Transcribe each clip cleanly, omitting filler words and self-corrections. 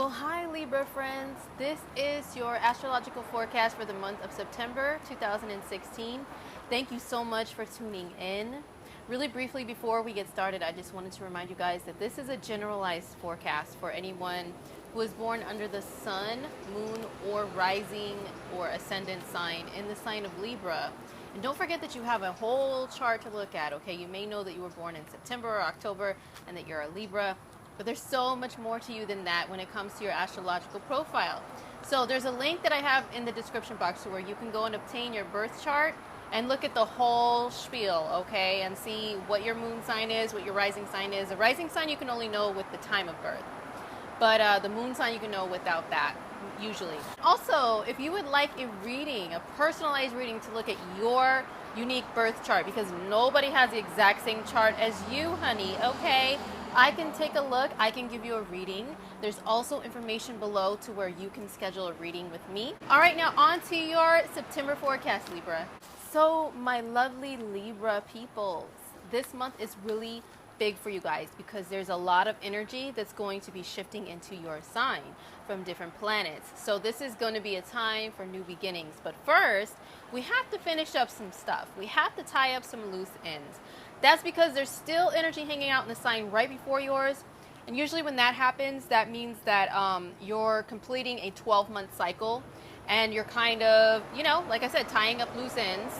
So hi Libra friends, this is your astrological forecast for the month of September 2016. Thank you so much for tuning in. Really briefly before we get started, I just wanted to remind you guys that this is a generalized forecast for anyone who is born under the sun, moon, or rising or ascendant sign in the sign of Libra. And don't forget that you have a whole chart to look at, okay? You may know that you were born in September or October and that you're a Libra, but there's so much more to you than that when it comes to your astrological profile. So there's a link that I have in the description box where you can go and obtain your birth chart and look at the whole spiel, okay? And see what your moon sign is, what your rising sign is. The rising sign you can only know with the time of birth, but the moon sign you can know without that, usually. Also, if you would like a reading, a personalized reading to look at your unique birth chart, because nobody has the exact same chart as you, honey, okay? I can take a look, I can give you a reading. There's also information below to where you can schedule a reading with me. All right, now on to your September forecast, Libra. So my lovely Libra peoples, this month is really big for you guys because there's a lot of energy that's going to be shifting into your sign from different planets. So this is going to be a time for new beginnings. But first, we have to finish up some stuff. We have to tie up some loose ends. That's because there's still energy hanging out in the sign right before yours. And usually when that happens, that means that you're completing a 12-month cycle. And you're kind of, you know, like I said, tying up loose ends,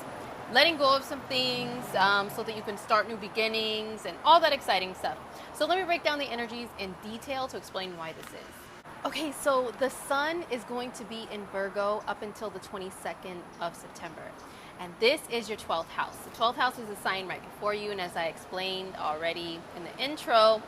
letting go of some things so that you can start new beginnings and all that exciting stuff. So let me break down the energies in detail to explain why this is. Okay, so the sun is going to be in Virgo up until the 22nd of September. And this is your 12th house. The 12th house is a sign right before you, and as I explained already in the intro,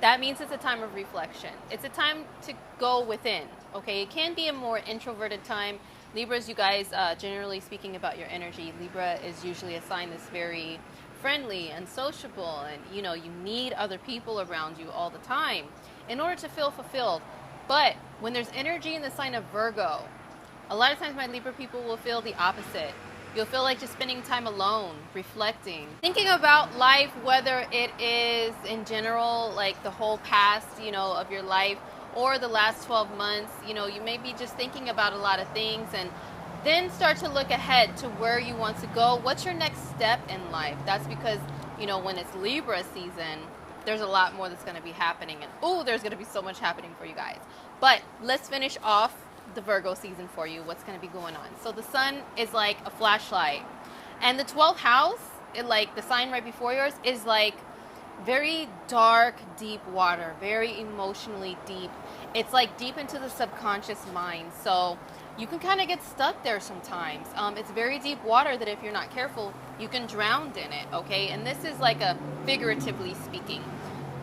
that means it's a time of reflection. It's a time to go within, okay? It can be a more introverted time. Libras, you guys, generally speaking about your energy, Libra is usually a sign that's very friendly and sociable, and you know, you need other people around you all the time in order to feel fulfilled. But when there's energy in the sign of Virgo, a lot of times my Libra people will feel the opposite. You'll feel like just spending time alone, reflecting, thinking about life, whether it is in general, like the whole past, you know, of your life, or the last 12 months. You know, you may be just thinking about a lot of things and then start to look ahead to where you want to go. What's your next step in life? That's because, you know, when it's Libra season, there's a lot more that's going to be happening. And oh, there's going to be so much happening for you guys. But let's finish off the Virgo season for you, what's going to be going on. So the sun is like a flashlight, and the 12th house, like the sign right before yours, is like very dark, deep water, very emotionally deep. It's like deep into the subconscious mind, so you can kind of get stuck there sometimes. It's very deep water that if you're not careful, you can drown in it, okay? And this is like a figuratively speaking.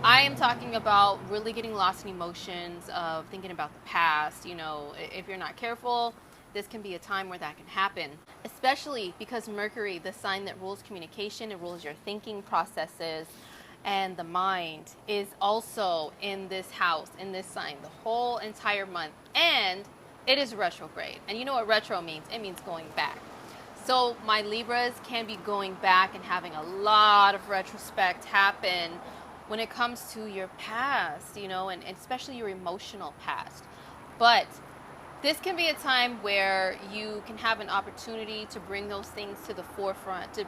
I am talking about really getting lost in emotions of thinking about the past. You know, if you're not careful, this can be a time where that can happen, especially because Mercury, the sign that rules communication, it rules your thinking processes and the mind, is also in this house, in this sign, the whole entire month. And it is retrograde. And you know what retro means? It means going back. So my Libras can be going back and having a lot of retrospect happen when it comes to your past, you know, and especially your emotional past. But this can be a time where you can have an opportunity to bring those things to the forefront, to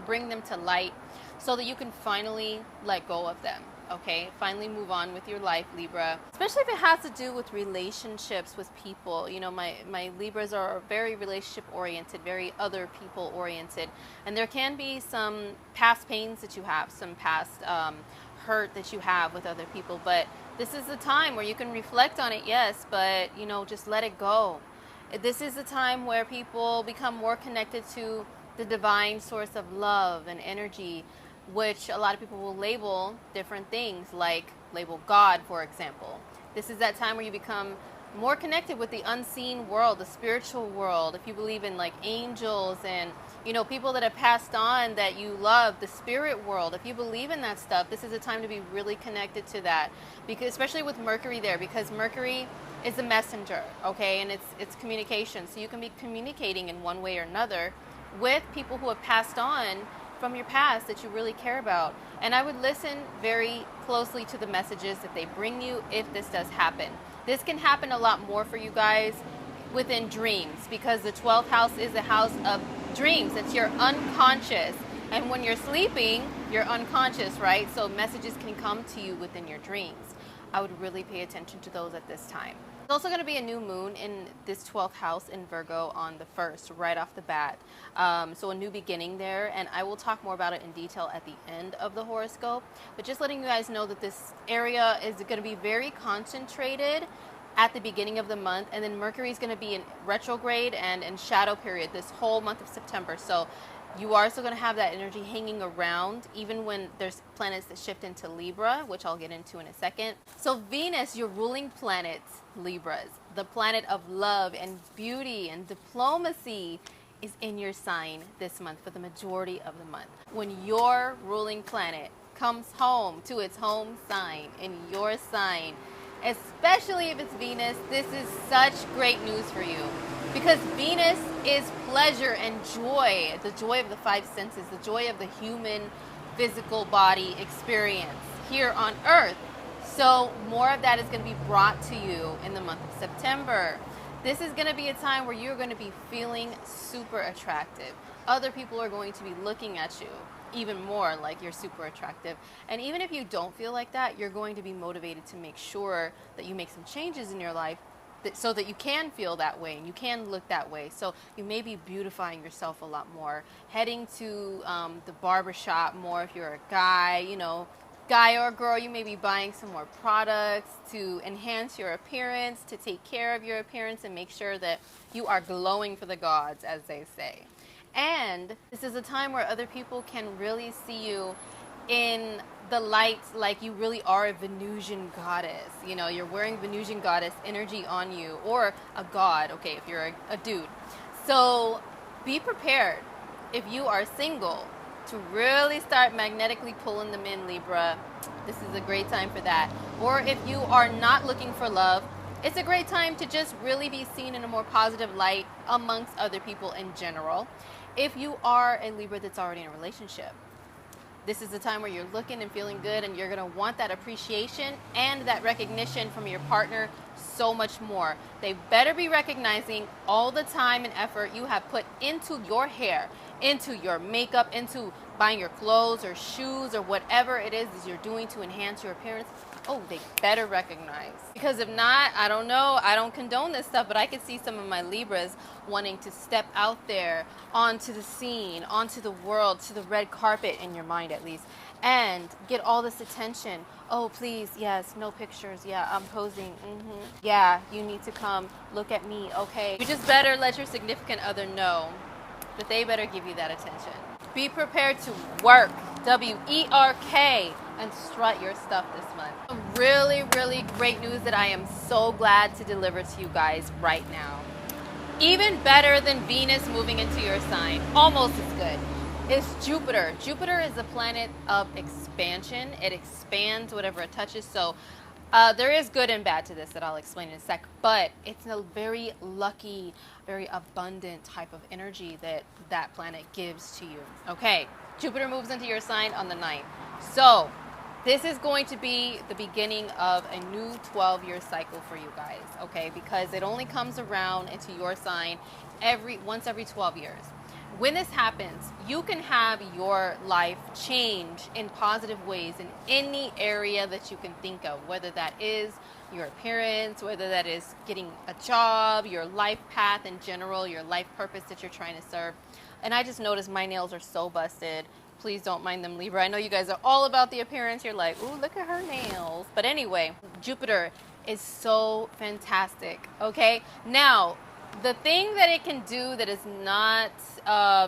bring them to light so that you can finally let go of them, okay? Finally move on with your life, Libra. Especially if it has to do with relationships with people. You know, my Libras are very relationship-oriented, very other people-oriented. And there can be some past pains that you have, some past hurt that you have with other people, but this is the time where you can reflect on it, yes, but you know, just let it go. This is the time where people become more connected to the divine source of love and energy, which a lot of people will label different things, like label God, for example. This is that time where you become more connected with the unseen world, the spiritual world. If you believe in like angels and, you know, people that have passed on that you love, the spirit world, if you believe in that stuff, this is a time to be really connected to that, because especially with Mercury there, because Mercury is the messenger, okay, and it's communication. So you can be communicating in one way or another with people who have passed on from your past that you really care about. And I would listen very closely to the messages that they bring you if this does happen. This can happen a lot more for you guys within dreams, because the 12th house is a house of dreams. It's your unconscious. And when you're sleeping, you're unconscious, right? So messages can come to you within your dreams. I would really pay attention to those at this time. There's also going to be a new moon in this 12th house in Virgo on the 1st, right off the bat. So a new beginning there, and I will talk more about it in detail at the end of the horoscope. But just letting you guys know that this area is going to be very concentrated at the beginning of the month, and then Mercury is going to be in retrograde and in shadow period this whole month of September. So you are still going to have that energy hanging around even when there's planets that shift into Libra, which I'll get into in a second. So Venus, your ruling planet, Libras, the planet of love and beauty and diplomacy, is in your sign this month for the majority of the month. When your ruling planet comes home to its home sign in your sign, especially if it's Venus, this is such great news for you, because Venus is pleasure and joy, the joy of the five senses, the joy of the human physical body experience here on Earth. So more of that is going to be brought to you in the month of September. This is going to be a time where you're going to be feeling super attractive. Other people are going to be looking at you even more like you're super attractive. And even if you don't feel like that, you're going to be motivated to make sure that you make some changes in your life so that you can feel that way and you can look that way. So you may be beautifying yourself a lot more, heading to the barbershop more if you're a guy, you know, guy or girl. You may be buying some more products to enhance your appearance, to take care of your appearance and make sure that you are glowing for the gods, as they say. And this is a time where other people can really see you in the light like you really are a Venusian goddess. You know, you're wearing Venusian goddess energy on you, or a god, okay, if you're a dude. So be prepared, if you are single, to really start magnetically pulling them in, Libra. This is a great time for that. Or if you are not looking for love, it's a great time to just really be seen in a more positive light amongst other people in general. If you are a Libra that's already in a relationship, this is the time where you're looking and feeling good, and you're going to want that appreciation and that recognition from your partner so much more. They better be recognizing all the time and effort you have put into your hair, into your makeup, into buying your clothes or shoes or whatever it is that you're doing to enhance your appearance. Oh, they better recognize. Because if not, I don't know, I don't condone this stuff, but I could see some of my Libras wanting to step out there onto the scene, onto the world, to the red carpet, in your mind at least, and get all this attention. Oh, please, yes, no pictures. Yeah, I'm posing. Yeah, you need to come look at me. Okay. You just better let your significant other know that they better give you that attention. Be prepared to work, W-E-R-K, and strut your stuff this month. Really, really great news that I am so glad to deliver to you guys right now. Even better than Venus moving into your sign, almost as good, is Jupiter. Jupiter is a planet of expansion. It expands whatever it touches. So there is good and bad to this that I'll explain in a sec, but it's a very lucky, very abundant type of energy that that planet gives to you. Okay, Jupiter moves into your sign on the 9th. So this is going to be the beginning of a new 12-year cycle for you guys, okay? Because it only comes around into your sign once every 12 years. When this happens, you can have your life change in positive ways in any area that you can think of, whether that is your appearance, whether that is getting a job, your life path in general, your life purpose that you're trying to serve. And I just noticed my nails are so busted. Please don't mind them, Libra. I know you guys are all about the appearance. You're like, ooh, look at her nails. But anyway, Jupiter is so fantastic, okay? Now, the thing that it can do that is not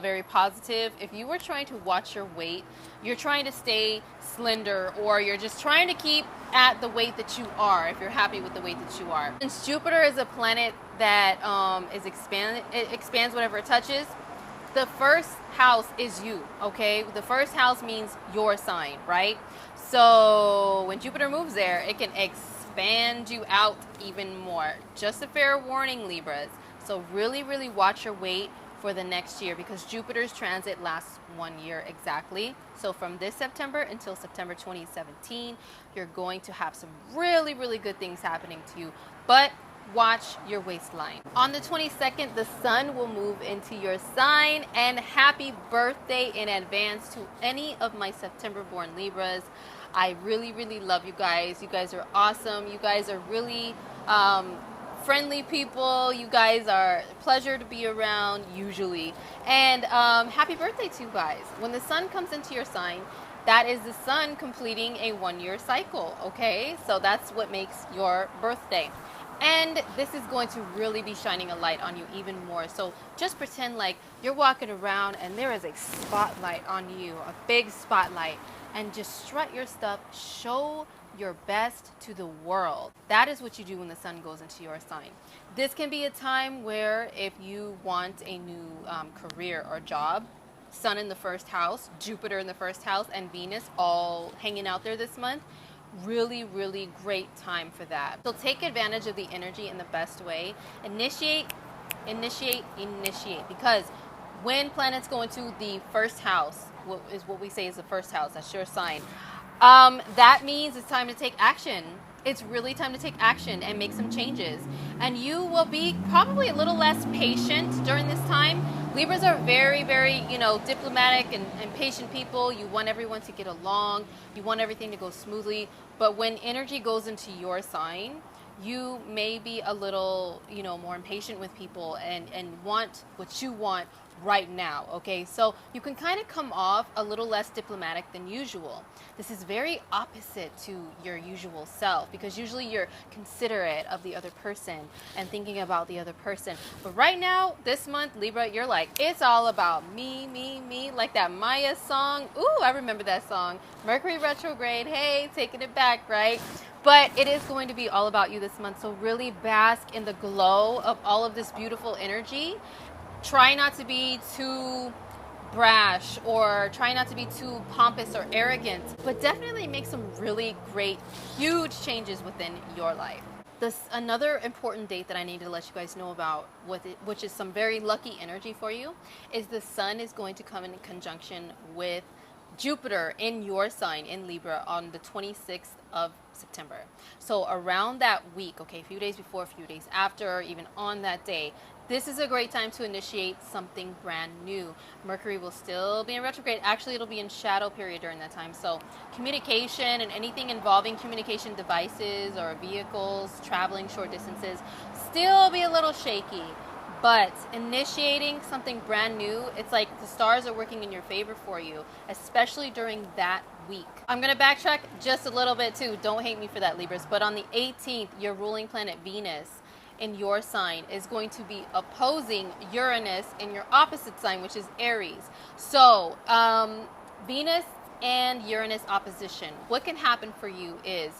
very positive, if you were trying to watch your weight, you're trying to stay slender, or you're just trying to keep at the weight that you are, if you're happy with the weight that you are. Since Jupiter is a planet that it expands whatever it touches, the first house is you, okay? The first house means your sign, right? So when Jupiter moves there, it can expand you out even more. Just a fair warning, Libras. So really, really watch your weight. for the next year, because Jupiter's transit lasts 1 year exactly. So from this September until September 2017, you're going to have some really, really good things happening to you. But watch your waistline. On the 22nd, the sun will move into your sign, and happy birthday in advance to any of my September born Libras. I really, really love you guys. You guys are awesome. You guys are really friendly people. You guys are a pleasure to be around usually. And happy birthday to you guys. When the sun comes into your sign, that is the sun completing a 1 year cycle, okay? So that's what makes your birthday. And this is going to really be shining a light on you even more. So just pretend like you're walking around and there is a spotlight on you, a big spotlight, and just strut your stuff, show your best to the world. That is what you do when the sun goes into your sign. This can be a time where if you want a new career or job, Sun in the first house, Jupiter in the first house, and Venus all hanging out there this month, really, really great time for that. So take advantage of the energy in the best way. Initiate, because when planets go into the first house, what we say is the first house, that's your sign, that means it's time to take action. It's really time to take action and make some changes. And you will be probably a little less patient during this time. Libras are very, very, diplomatic and patient people. You want everyone to get along. You want everything to go smoothly. But when energy goes into your sign, you may be a little, more impatient with people and want what you want right now, okay? So you can kind of come off a little less diplomatic than usual. This is very opposite to your usual self, because usually you're considerate of the other person and thinking about the other person. But right now, this month, Libra, you're like, it's all about me, like that Maya song. Ooh, I remember that song. Mercury retrograde, hey, taking it back, right? But it is going to be all about you this month, so really bask in the glow of all of this beautiful energy. Try not to be too brash or try not to be too pompous or arrogant, but definitely make some really great, huge changes within your life. Another important date that I need to let you guys know about, which is some very lucky energy for you, is the sun is going to come in conjunction with Jupiter in your sign in Libra on the 26th of September. So around that week, okay, a few days before, a few days after, or even on that day, this is a great time to initiate something brand new. Mercury will still be in retrograde. Actually, it'll be in shadow period during that time. So communication and anything involving communication devices or vehicles, traveling short distances, still be a little shaky. But initiating something brand new, it's like the stars are working in your favor for you, especially during that week. I'm going to backtrack just a little bit too. Don't hate me for that, Libras. But on the 18th, your ruling planet Venus in your sign is going to be opposing Uranus in your opposite sign, which is Aries. So Venus and Uranus opposition. What can happen for you is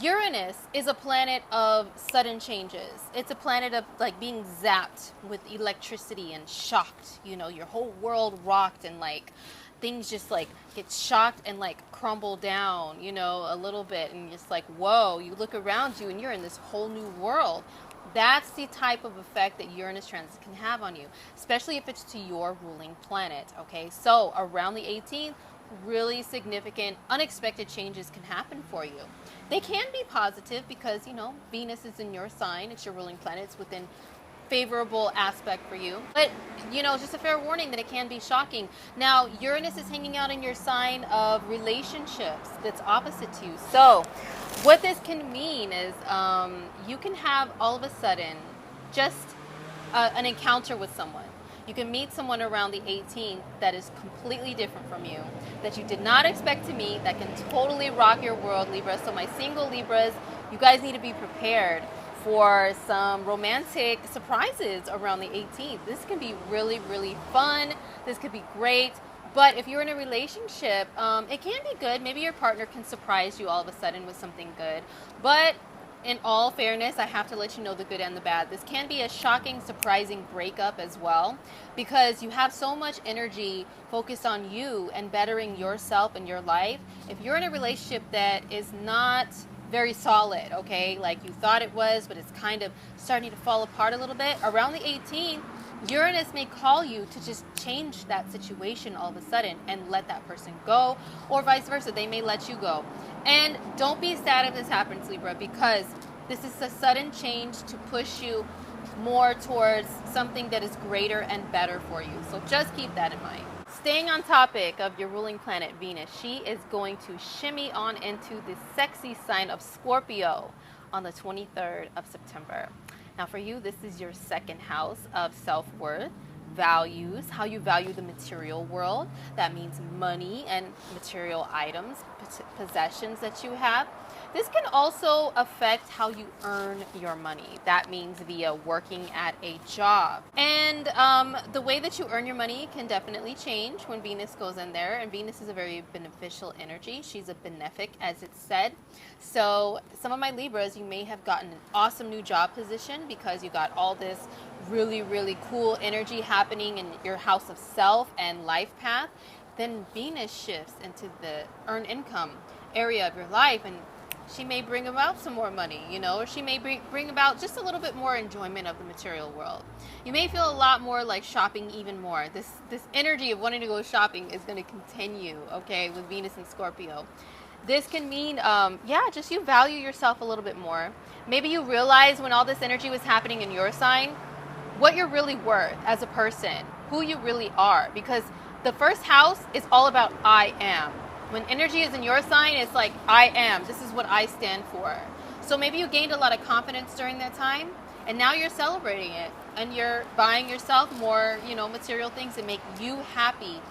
Uranus is a planet of sudden changes. It's a planet of like being zapped with electricity and shocked. Your whole world rocked and like things just like get shocked and like crumble down, a little bit, and just like, whoa, you look around you and you're in this whole new world. That's the type of effect that Uranus transit can have on you, especially if it's to your ruling planet, okay? So around the 18th, really significant, unexpected changes can happen for you. They can be positive because, Venus is in your sign. It's your ruling planet. It's within favorable aspect for you. But, just a fair warning that it can be shocking. Now, Uranus is hanging out in your sign of relationships that's opposite to you. So what this can mean is you can have all of a sudden just an encounter with someone. You can meet someone around the 18th that is completely different from you, that you did not expect to meet, that can totally rock your world, Libra. So my single Libras, you guys need to be prepared for some romantic surprises around the 18th. This can be really, really fun. This could be great. But if you're in a relationship, it can be good. Maybe your partner can surprise you all of a sudden with something good. But in all fairness, I have to let you know the good and the bad. This can be a shocking, surprising breakup as well, because you have so much energy focused on you and bettering yourself and your life. If you're in a relationship that is not very solid, okay, like you thought it was, but it's kind of starting to fall apart a little bit, around the 18th, Uranus may call you to just change that situation all of a sudden and let that person go, or vice versa. They may let you go. And don't be sad if this happens, Libra, because this is a sudden change to push you more towards something that is greater and better for you. So just keep that in mind. Staying on topic of your ruling planet, Venus, she is going to shimmy on into the sexy sign of Scorpio on the 23rd of September. Now for you, this is your second house of self-worth, values, how you value the material world. That means money and material items, possessions that you have. This can also affect how you earn your money. That means via working at a job. And the way that you earn your money can definitely change when Venus goes in there. And Venus is a very beneficial energy. She's a benefic, as it's said. So some of my Libras, you may have gotten an awesome new job position because you got all this really, really cool energy happening in your house of self and life path. Then Venus shifts into the earn income area of your life, and she may bring about some more money, you know, or she may bring about just a little bit more enjoyment of the material world. You may feel a lot more like shopping even more. This energy of wanting to go shopping is going to continue, okay, with Venus and Scorpio. This can mean, just you value yourself a little bit more. Maybe you realize when all this energy was happening in your sign, what you're really worth as a person, who you really are, because the first house is all about I am. When energy is in your sign, it's like, I am. This is what I stand for. So maybe you gained a lot of confidence during that time, and now you're celebrating it, and you're buying yourself more, material things that make you happy.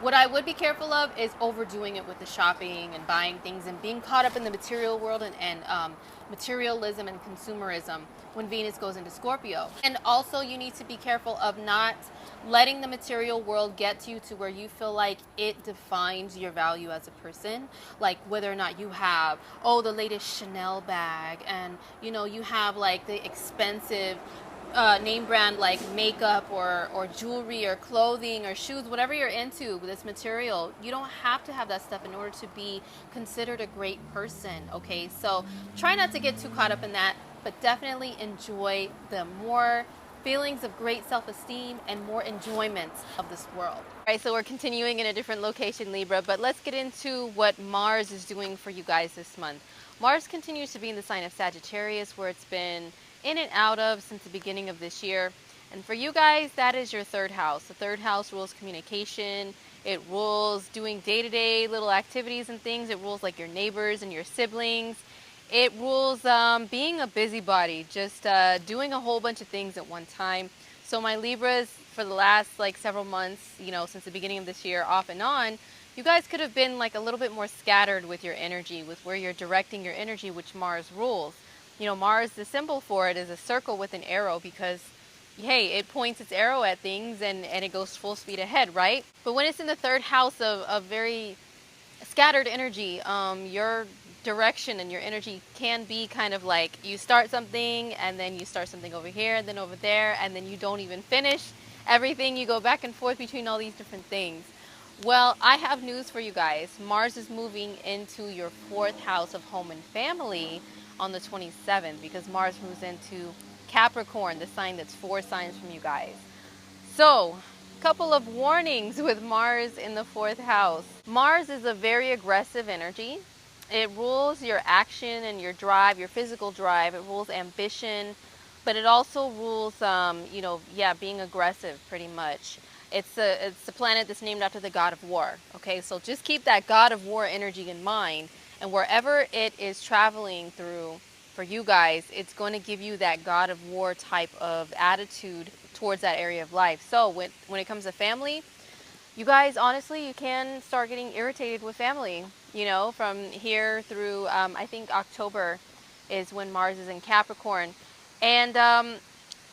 What I would be careful of is overdoing it with the shopping and buying things and being caught up in the material world and materialism and consumerism when Venus goes into Scorpio. And also you need to be careful of not letting the material world get to you to where you feel like it defines your value as a person. Like whether or not you have, the latest Chanel bag, and you have like the expensive name brand like makeup or jewelry or clothing or shoes, whatever you're into with this material. You don't have to have that stuff in order to be considered a great person, okay? So try not to get too caught up in that, but definitely enjoy the more feelings of great self-esteem and more enjoyment of this world. All right, so we're continuing in a different location, Libra, but let's get into what Mars is doing for you guys this month. Mars continues to be in the sign of Sagittarius, where it's been in and out of since the beginning of this year. And for you guys, that is your third house. The third house rules communication. It rules doing day-to-day little activities and things. It rules like your neighbors and your siblings. It rules being a busybody, just doing a whole bunch of things at one time. So my Libras, for the last several months, since the beginning of this year, off and on, you guys could have been like a little bit more scattered with your energy, with where you're directing your energy, which Mars rules. Mars, the symbol for it is a circle with an arrow because, hey, it points its arrow at things and it goes full speed ahead, right? But when it's in the third house of very scattered energy, your direction and your energy can be kind of like you start something and then you start something over here and then over there and then you don't even finish everything. You go back and forth between all these different things. Well, I have news for you guys. Mars is moving into your fourth house of home and family on the 27th because Mars moves into Capricorn, the sign that's 4 signs from you guys. So, couple of warnings with Mars in the fourth house. Mars is a very aggressive energy. It rules your action and your drive, your physical drive. It rules ambition, but it also rules, being aggressive pretty much. It's a planet that's named after the god of war. Okay, so just keep that god of war energy in mind. And wherever it is traveling through for you guys, it's going to give you that god of war type of attitude towards that area of life. So when it comes to family, you guys, honestly, you can start getting irritated with family, from here through, I think October is when Mars is in Capricorn. And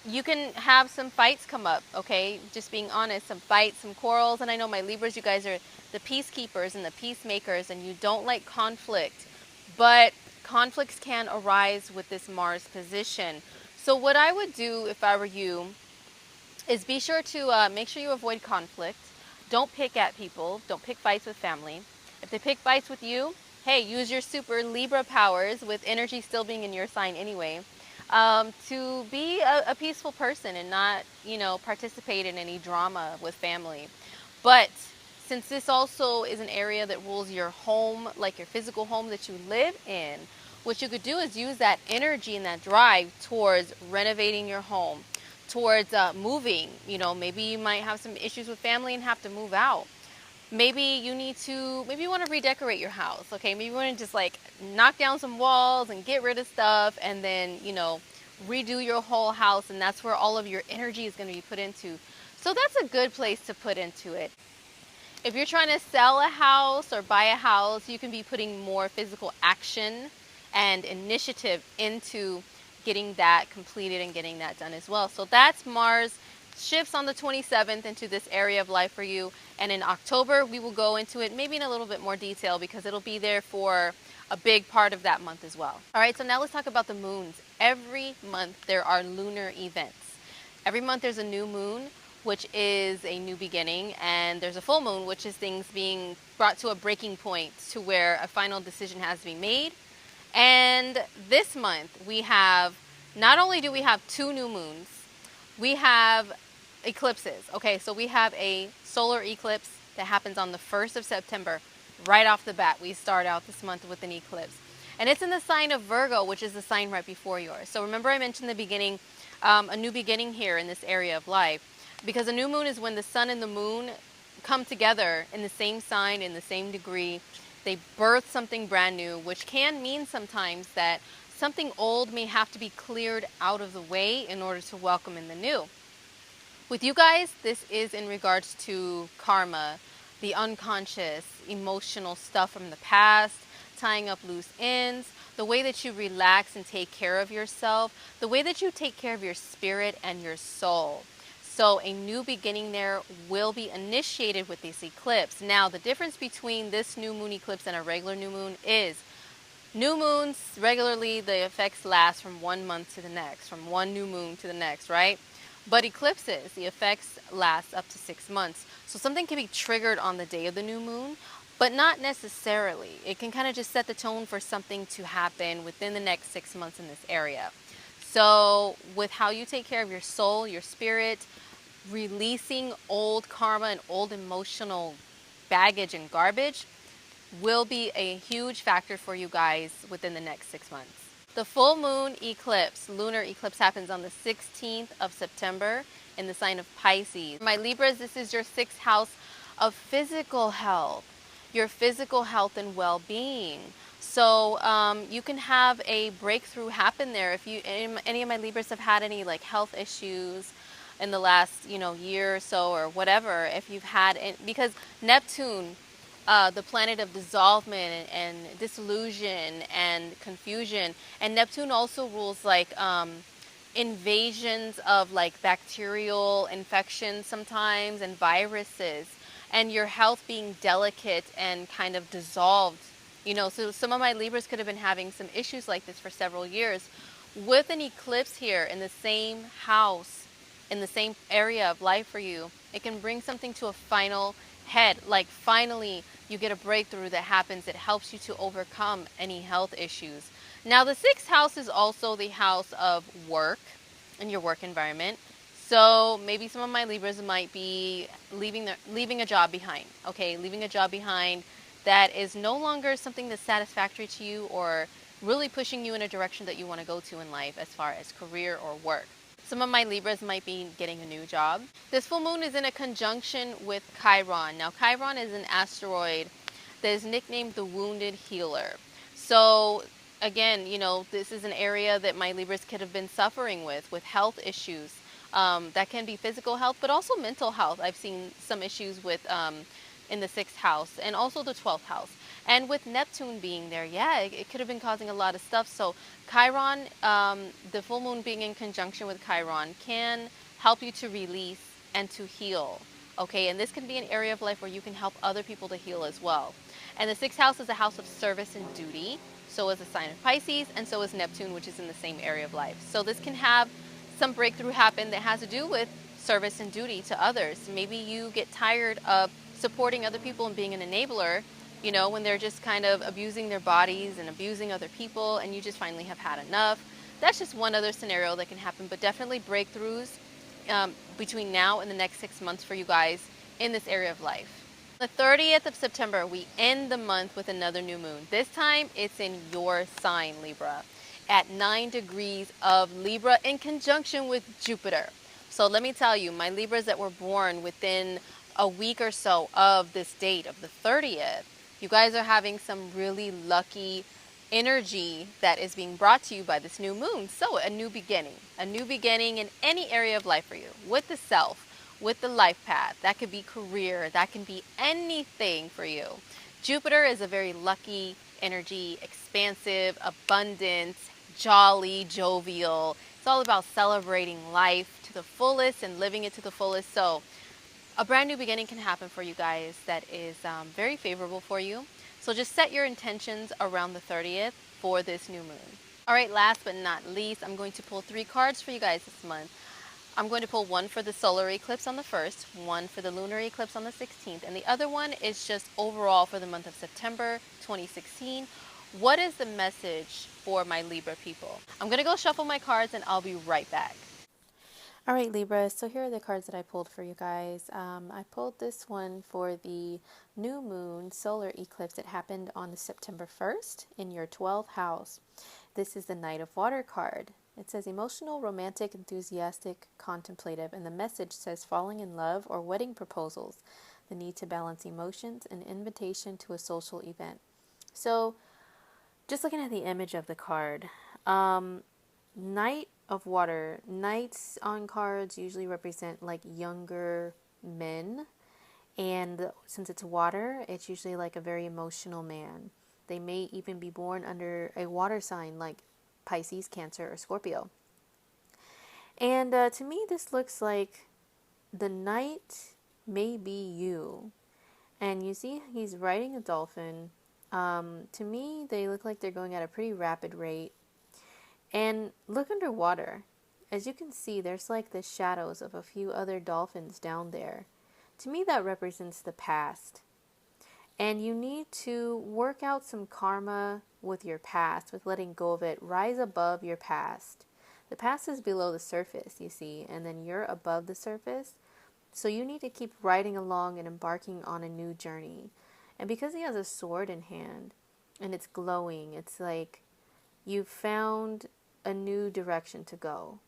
you can have some fights come up, okay? Just being honest, some fights, some quarrels. And I know my Libras, you guys are the peacekeepers and the peacemakers, and you don't like conflict. But conflicts can arise with this Mars position. So what I would do if I were you is be sure to make sure you avoid conflict. Don't pick at people. Don't pick fights with family. If they pick fights with you, hey, use your super Libra powers with energy still being in your sign anyway. to be a peaceful person and not, participate in any drama with family. But since this also is an area that rules your home, like your physical home that you live in, what you could do is use that energy and that drive towards renovating your home, towards moving. Maybe you might have some issues with family and have to move out. Maybe you want to redecorate your house. Okay, maybe you want to just like knock down some walls and get rid of stuff, and then redo your whole house, and that's where all of your energy is going to be put into. So that's a good place to put into it. If you're trying to sell a house or buy a house, you can be putting more physical action and initiative into getting that completed and getting that done as well. So that's Mars shifts on the 27th into this area of life for you. And in October, we will go into it maybe in a little bit more detail because it'll be there for a big part of that month as well. All right, so now let's talk about the moons. Every month there are lunar events. Every month there's a new moon, which is a new beginning, and there's a full moon, which is things being brought to a breaking point to where a final decision has to be made. And this month we have, not only do we have 2 new moons, we have eclipses. Okay, so we have a solar eclipse that happens on the 1st of September. Right off the bat, we start out this month with an eclipse. And it's in the sign of Virgo, which is the sign right before yours. So remember I mentioned in the beginning, a new beginning here in this area of life. Because a new moon is when the sun and the moon come together in the same sign, in the same degree. They birth something brand new, which can mean sometimes that something old may have to be cleared out of the way in order to welcome in the new. With you guys, this is in regards to karma, the unconscious, emotional stuff from the past, tying up loose ends, the way that you relax and take care of yourself, the way that you take care of your spirit and your soul. So a new beginning there will be initiated with this eclipse. Now, the difference between this new moon eclipse and a regular new moon is new moons, regularly the effects last from 1 month to the next, from one new moon to the next, right? But eclipses, the effects last up to 6 months. So something can be triggered on the day of the new moon, but not necessarily. It can kind of just set the tone for something to happen within the next 6 months in this area. So with how you take care of your soul, your spirit, releasing old karma and old emotional baggage and garbage will be a huge factor for you guys within the next 6 months. The full moon eclipse, lunar eclipse, happens on the 16th of September in the sign of Pisces. My Libras, this is your 6th house of physical health, your physical health and well-being. So you can have a breakthrough happen there. If any of my Libras have had any like health issues in the last year or so or whatever, if you've had it, because Neptune, the planet of dissolvement and disillusion and confusion, and Neptune also rules like invasions of like bacterial infections sometimes and viruses, and your health being delicate and kind of dissolved. So some of my Libras could have been having some issues like this for several years. With an eclipse here in the same house, in the same area of life for you, it can bring something to a final head. Like finally you get a breakthrough that happens. It helps you to overcome any health issues. Now the 6th house is also the house of work and your work environment. So maybe some of my Libras might be leaving a job behind. Okay, leaving a job behind that is no longer something that's satisfactory to you or really pushing you in a direction that you want to go to in life as far as career or work. Some of my Libras might be getting a new job. This full moon is in a conjunction with Chiron. Now, Chiron is an asteroid that is nicknamed the Wounded Healer. So, again, this is an area that my Libras could have been suffering with health issues. That can be physical health, but also mental health. I've seen some issues with in the 6th house and also the 12th house. And with Neptune being there, it could have been causing a lot of stuff. So Chiron, the full moon being in conjunction with Chiron, can help you to release and to heal. Okay, and this can be an area of life where you can help other people to heal as well. And the 6th house is a house of service and duty. So is the sign of Pisces, and so is Neptune, which is in the same area of life. So this can have some breakthrough happen that has to do with service and duty to others. Maybe you get tired of supporting other people and being an enabler, when they're just kind of abusing their bodies and abusing other people, and you just finally have had enough. that's just one other scenario that can happen, but definitely breakthroughs between now and the next 6 months for you guys in this area of life. The 30th of September, we end the month with another new moon. This time, it's in your sign, Libra, at 9 degrees of Libra in conjunction with Jupiter. So let me tell you, my Libras that were born within a week or so of this date of the 30th, you guys are having some really lucky energy that is being brought to you by this new moon. So a new beginning in any area of life for you, with the self, with the life path. That could be career, that can be anything for you. Jupiter is a very lucky energy, expansive, abundant, jolly, jovial. It's all about celebrating life to the fullest and living it to the fullest. So a brand new beginning can happen for you guys that is very favorable for you. So just set your intentions around the 30th for this new moon. All right, last but not least, I'm going to pull 3 cards for you guys this month. I'm going to pull one for the solar eclipse on the 1st, one for the lunar eclipse on the 16th, and the other one is just overall for the month of September 2016. What is the message for my Libra people? I'm going to go shuffle my cards and I'll be right back. All right, Libra, so here are the cards that I pulled for you guys. I pulled this one for the new moon solar eclipse that happened on the September 1st in your 12th house. This is the Knight of Water card. It says emotional, romantic, enthusiastic, contemplative, and the message says falling in love or wedding proposals, the need to balance emotions, an invitation to a social event. So just looking at the image of the card, Knight of Water, knights on cards usually represent like younger men, and since it's water, it's usually like a very emotional man. They may even be born under a water sign like Pisces, Cancer, or Scorpio. And to me, this looks like the knight may be you. And you see, he's riding a dolphin. To me, they look like they're going at a pretty rapid rate. And look underwater. As you can see, there's like the shadows of a few other dolphins down there. To me, that represents the past. And you need to work out some karma with your past, with letting go of it. Rise above your past. The past is below the surface, you see, and then you're above the surface. So you need to keep riding along and embarking on a new journey. And because he has a sword in hand and it's glowing, it's like you've found a new direction to go.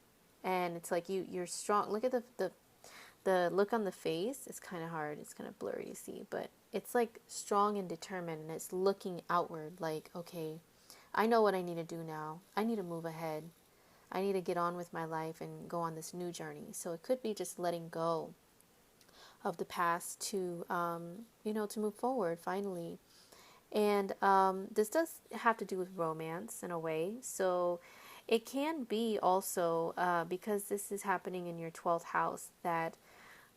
And it's like you're strong. Look at the look on the face. It's kind of hard. It's kind of blurry to see, but it's like strong and determined, and it's looking outward like, okay, I know what I need to do now. I need to move ahead. I need to get on with my life and go on this new journey. So it could be just letting go of the past to, to move forward finally. And this does have to do with romance in a way. So it can be also, because this is happening in your 12th house, that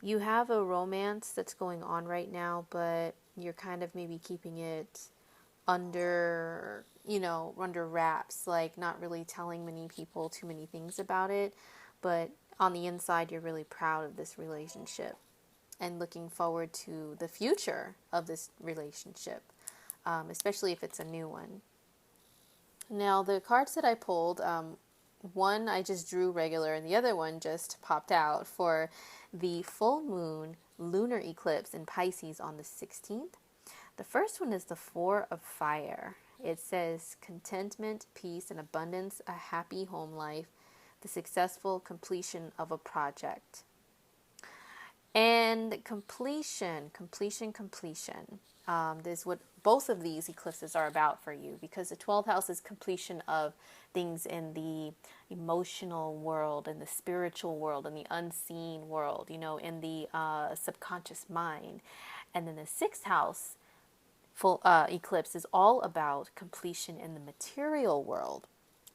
you have a romance that's going on right now, but you're kind of maybe keeping it under wraps, like not really telling many people too many things about it. But on the inside, you're really proud of this relationship and looking forward to the future of this relationship, especially if it's a new one. Now, the cards that I pulled, one I just drew regular and the other one just popped out for the full moon lunar eclipse in Pisces on the 16th. The first one is the Four of Fire. It says contentment, peace, and abundance, a happy home life, the successful completion of a project. And completion. This is what both of these eclipses are about for you, because the 12th house is completion of things in the emotional world, in the spiritual world, in the unseen world, in the subconscious mind. And then the 6th house full eclipse is all about completion in the material world.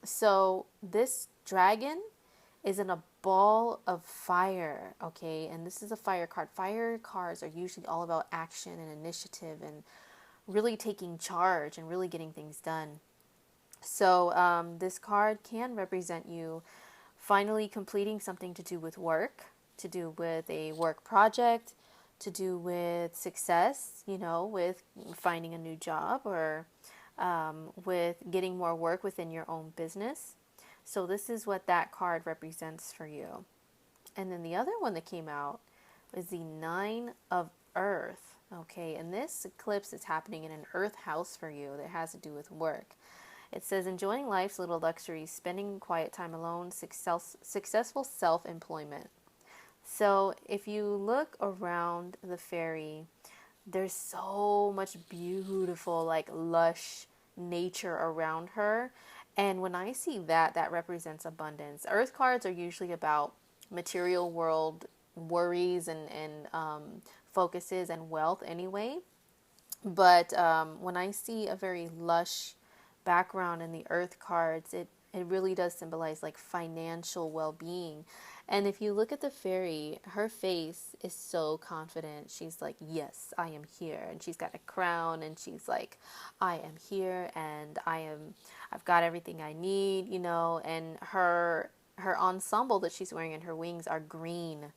So this dragon is in a ball of fire, okay? And this is a fire card. Fire cards are usually all about action and initiative and really taking charge and really getting things done. So this card can represent you finally completing something to do with work, to do with a work project, to do with success, with finding a new job, or with getting more work within your own business. So this is what that card represents for you. And then the other one that came out is the Nine of Earth. Okay, and this eclipse is happening in an earth house for you that has to do with work. It says enjoying life's little luxuries, spending quiet time alone, successful self-employment. So if you look around the fairy, there's so much beautiful, like lush nature around her. And when I see that, that represents abundance. Earth cards are usually about material world worries and focuses and wealth anyway. But when I see a very lush background in the earth cards, it really does symbolize like financial well-being. And if you look at the fairy, her face is so confident. She's like, yes, I am here. And she's got a crown and she's like, I am here and I've got everything I need, you know, and her ensemble that she's wearing and her wings are green.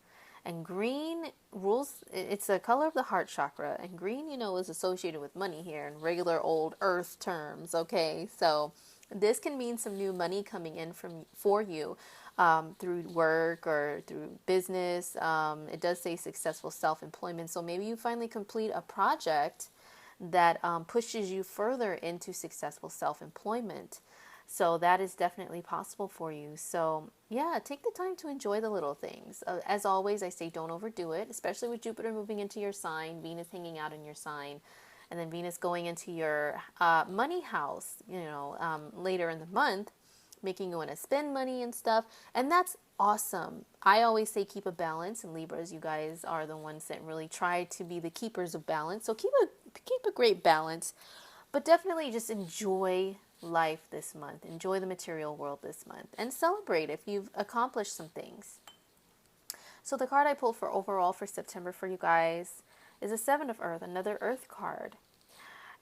And green rules, it's the color of the heart chakra. And green, you know, is associated with money here in regular old earth terms. Okay, so this can mean some new money coming in for you through work or through business. It does say successful self-employment. So maybe you finally complete a project that pushes you further into successful self-employment. So that is definitely possible for you. So yeah, take the time to enjoy the little things. As always, I say don't overdo it, especially with Jupiter moving into your sign, Venus hanging out in your sign, and then Venus going into your money house, you know, later in the month, making you want to spend money and stuff. And that's awesome. I always say keep a balance, and Libras, you guys are the ones that really try to be the keepers of balance. So keep a great balance, but definitely just enjoy life this month. Enjoy the material world this month and celebrate if you've accomplished some things. So the card I pulled for overall for September for you guys is a Seven of Earth, another Earth card.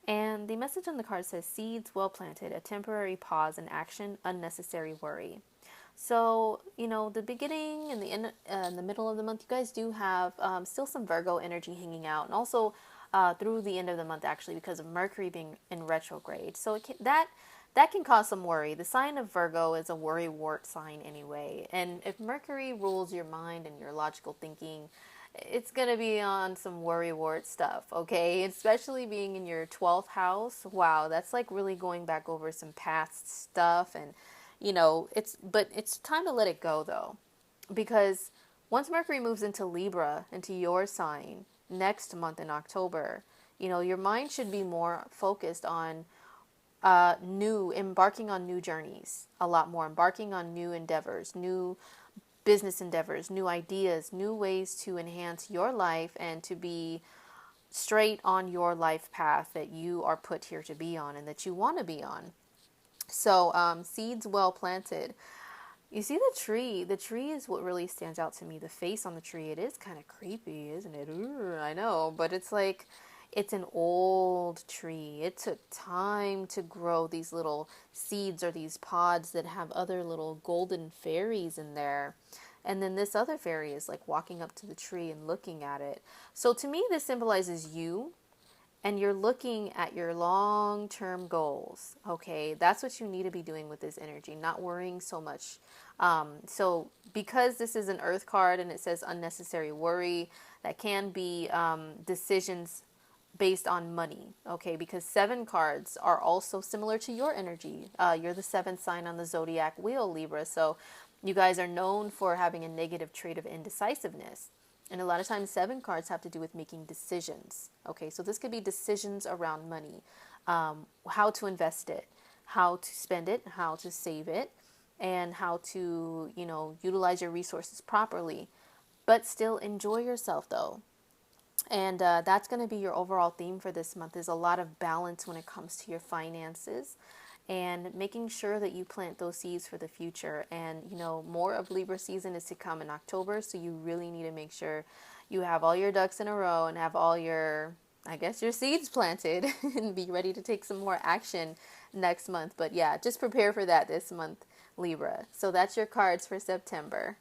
And the message on the card says, seeds well planted, a temporary pause in action, unnecessary worry. So, you know, the beginning and the end, the middle of the month, you guys do have still some Virgo energy hanging out. And also through the end of the month, actually, because of Mercury being in retrograde. So that can cause some worry. The sign of Virgo is a worry-wart sign anyway. And if Mercury rules your mind and your logical thinking, it's going to be on some worry-wart stuff, okay? Especially being in your 12th house. Wow, that's like really going back over some past stuff. And, you know, it's time to let it go, though. Because once Mercury moves into Libra, into your sign, next month in October, you know, your mind should be more focused on embarking on new journeys, a lot more, embarking on new endeavors, new business endeavors, new ideas, new ways to enhance your life and to be straight on your life path that you are put here to be on and that you want to be on. So seeds well planted. You see the tree. The tree is what really stands out to me. The face on the tree, it is kind of creepy, isn't it? Ooh, I know, but it's like, it's an old tree. It took time to grow these little seeds or these pods that have other little golden fairies in there. And then this other fairy is like walking up to the tree and looking at it. So to me, this symbolizes you. And you're looking at your long-term goals, okay? That's what you need to be doing with this energy, not worrying so much. So because this is an earth card and it says unnecessary worry, that can be decisions based on money, okay? Because 7 cards are also similar to your energy. You're the 7th sign on the zodiac wheel, Libra. So you guys are known for having a negative trait of indecisiveness. And a lot of times 7 cards have to do with making decisions. Okay, so this could be decisions around money, how to invest it, how to spend it, how to save it, and how to, you know, utilize your resources properly, but still enjoy yourself though. And that's going to be your overall theme for this month, is a lot of balance when it comes to your finances and making sure that you plant those seeds for the future. And, you know, more of Libra season is to come in October. So you really need to make sure you have all your ducks in a row and have all your, I guess, your seeds planted and be ready to take some more action next month. But yeah, just prepare for that this month, Libra. So that's your cards for September.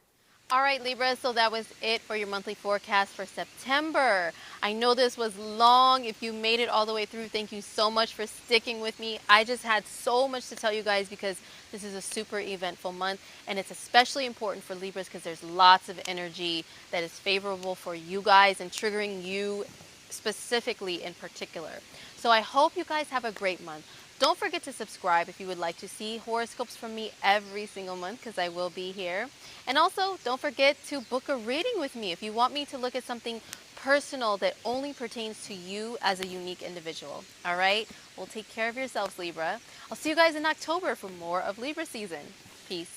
All right, Libra, so that was it for your monthly forecast for September. I know this was long. If you made it all the way through, thank you so much for sticking with me. I just had so much to tell you guys because this is a super eventful month, and it's especially important for Libras because there's lots of energy that is favorable for you guys and triggering you specifically in particular. So I hope you guys have a great month. Don't forget to subscribe if you would like to see horoscopes from me every single month because I will be here. And also, don't forget to book a reading with me if you want me to look at something personal that only pertains to you as a unique individual. All right? Well, take care of yourselves, Libra. I'll see you guys in October for more of Libra season. Peace.